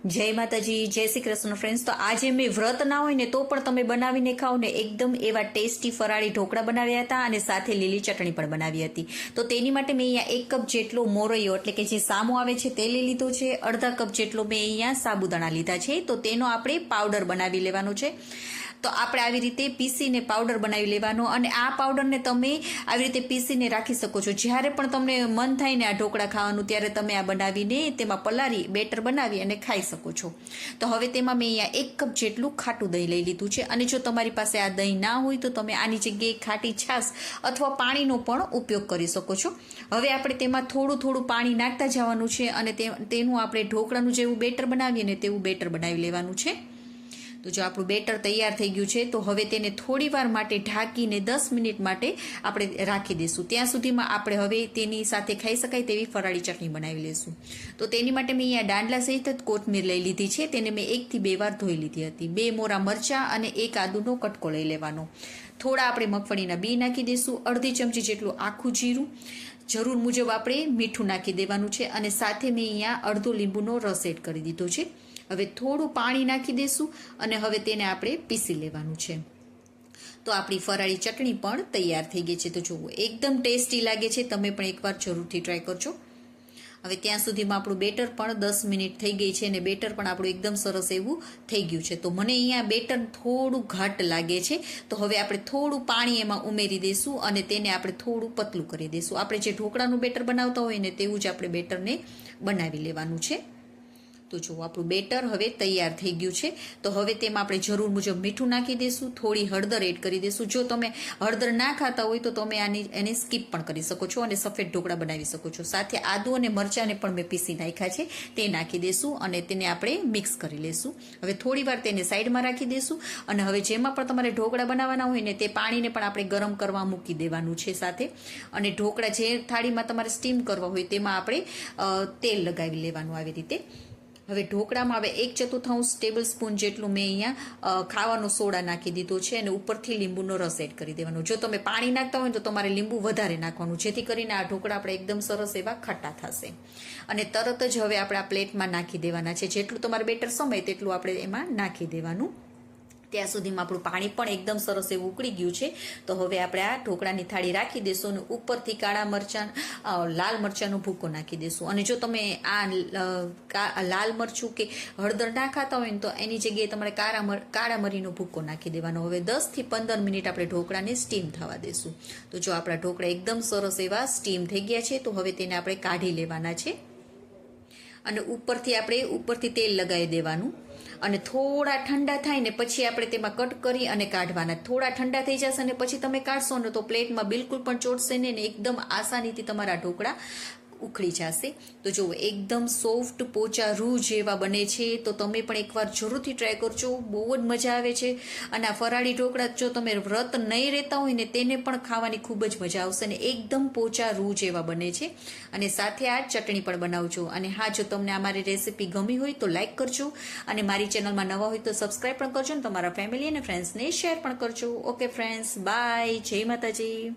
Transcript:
જય માતાજી, જય શ્રી કૃષ્ણ ફ્રેન્ડ્સ. તો આજે મેં વ્રત ના હોય ને તો પણ તમે બનાવીને ખાઓ ને એકદમ એવા ટેસ્ટી ફરાળી ઢોકળા બનાવ્યા હતા અને સાથે લીલી ચટણી પણ બનાવી હતી. તો તેની માટે મેં અહીંયા 1 કપ જેટલો મોરૈયો એટલે કે જે સામો આવે છે તે લઈ લીધો છે. અડધા કપ જેટલો મેં અહીંયા સાબુદાણા લીધા છે. તો તેનો આપણે પાવડર બનાવી લેવાનો છે. તો આપણે આવી રીતે પીસીને પાવડર બનાવી લેવાનો અને આ પાવડરને તમે આવી રીતે પીસીને રાખી શકો છો. જ્યારે પણ તમને મન થાય ને આ ઢોકળા ખાવાનું ત્યારે તમે આ બનાવીને તેમાં પલાળી બેટર બનાવી અને ખાઈ શકો છો. તો હવે તેમાં મેં અહીંયા 1 કપ જેટલું ખાટું દહીં લઈ લીધું છે અને જો તમારી પાસે આ દહીં ના હોય તો તમે આની જગ્યાએ ખાટી છાશ અથવા પાણીનો પણ ઉપયોગ કરી શકો છો. હવે આપણે તેમાં થોડું થોડું પાણી નાખતા જવાનું છે અને તેનું આપણે ઢોકળાનું જેવું બેટર બનાવીએ ને તેવું બેટર બનાવી લેવાનું છે. તો જો આપણું બેટર તૈયાર થઈ ગયું છે તો હવે તેને થોડી વાર માટે ઢાંકીને 10 મિનિટ માટે આપણે રાખી દઈશું. ત્યાં સુધીમાં આપણે હવે તેની સાથે ખાઈ શકાય તેવી ફરાળી ચટણી બનાવી લઈશું. તો તેની માટે મેં અહીંયા દાંડલા સહિત જ કોથમીર લઈ લીધી છે. તેને મેં 1 થી 2 વાર ધોઈ લીધી હતી. 2 મોરા મરચાં અને 1 આદુનો કટકો લઈ લેવાનો. થોડા આપણે મગફળીના બી નાખી દઈશું. અડધી ચમચી જેટલું આખું જીરું, જરૂર મુજબ આપણે મીઠું નાખી દેવાનું છે અને સાથે મેં અહીંયા અડધો લીંબુનો રસ એડ કરી દીધો છે. હવે થોડું પાણી નાખી દઈશું અને હવે તેને આપણે પીસી લેવાનું છે. તો આપણી ફરાળી ચટણી પણ તૈયાર થઈ ગઈ છે. તો જુઓ એકદમ ટેસ્ટી લાગે છે. તમે પણ એકવાર જરૂરથી ટ્રાય કરજો. હવે ત્યાં સુધીમાં આપણું બેટર પણ 10 મિનિટ થઈ ગઈ છે અને બેટર પણ આપણું એકદમ સરસ એવું થઈ ગયું છે. તો મને અહીંયા બેટર થોડું ઘાટ લાગે છે. તો હવે આપણે થોડું પાણી એમાં ઉમેરી દઈશું અને તેને આપણે થોડું પતલું કરી દઈશું. આપણે જે ઢોકળાનું બેટર બનાવતા હોય ને તેવું જ આપણે બેટરને બનાવી લેવાનું છે. તો જો આપણું બેટર હવે તૈયાર થઈ ગયું છે. તો હવે તેમાં આપણે જરૂર મુજબ મીઠું નાખી દઈશું. થોડી હળદર એડ કરી દઈશું. જો તમે હળદર ના ખાતા હોય તો તમે એને સ્કીપ પણ કરી શકો છો અને સફેદ ઢોકળા બનાવી શકો છો. સાથે આદુ અને મરચાંને પણ મેં પીસી નાખ્યા છે તે નાખી દઈશું અને તેને આપણે મિક્સ કરી લઈશું. હવે થોડી વાર તેને સાઈડમાં રાખી દઈશું અને હવે જેમાં પણ તમારે ઢોકળા બનાવવાના હોય ને તે પાણીને પણ આપણે ગરમ કરવા મૂકી દેવાનું છે સાથે. અને ઢોકળા જે થાળીમાં તમારે સ્ટીમ કરવા હોય તેમાં આપણે તેલ લગાવી લેવાનું આવી રીતે. હવે ઢોકળામાં હવે 1/4 ટેબલ સ્પૂન જેટલું મેં અહીંયા ખાવાનો સોડા નાખી દીધો છે અને ઉપરથી લીંબુનો રસ એડ કરી દેવાનો. જો તમે પાણી નાખતા હોય તો તમારે લીંબુ વધારે નાખવાનું, જેથી કરીને આ ઢોકળા આપણે એકદમ સરસ એવા ખાટા થશે. અને તરત જ હવે આપણે આ પ્લેટમાં નાખી દેવાના છે. જેટલું તમારે બેટર સમય તેટલું આપણે એમાં નાખી દેવાનું. ત્યાં સુધીમાં આપણું પાણી પણ એકદમ સરસ એવું ઉકળી ગયું છે. તો હવે આપણે આ ઢોકળાની થાળી રાખી દઈશું અને ઉપરથી કાળા મરચાં લાલ મરચાંનો ભૂકો નાખી દઈશું. અને જો તમે આ લાલ મરચું કે હળદર ના ખાતા હોય ને તો એની જગ્યાએ તમારે કાળા મરીનો ભૂકો નાખી દેવાનો. હવે 10 થી 15 મિનિટ આપણે ઢોકળાને સ્ટીમ થવા દઈશું. તો જો આપણા ઢોકળા એકદમ સરસ એવા સ્ટીમ થઈ ગયા છે. તો હવે તેને આપણે કાઢી લેવાના છે અને ઉપરથી તેલ લગાવી દેવાનું અને થોડા ઠંડા થાય ને પછી આપણે તેમાં કટ કરી અને કાઢવાના. થોડા ઠંડા થઈ જશે ને પછી તમે કાઢશો ને તો પ્લેટમાં બિલકુલ પણ ચોટશે ને એકદમ આસાનીથી તમારા ઢોકળા ઉખડી જશે. તો જુઓ એકદમ સોફ્ટ પોચા રૂ જેવા બને છે. તો તમે પણ એકવાર જરૂરથી ટ્રાય કરજો. બહુ જ મજા આવે છે. અને આ ફરાળી ઢોકળા જો તમે વ્રત નહીં રહેતા હોય ને તેને પણ ખાવાની ખૂબ જ મજા આવશે ને એકદમ પોચા રૂ જેવા બને છે. અને સાથે આ ચટણી પણ બનાવજો. અને હા, જો તમને આ મારી રેસીપી ગમી હોય તો લાઈક કરજો અને મારી ચેનલમાં નવા હોય તો સબસ્ક્રાઈબ પણ કરજો અને તમારા ફેમિલી અને ફ્રેન્ડ્સને શેર પણ કરજો. Okay friends, bye. જય માતાજી.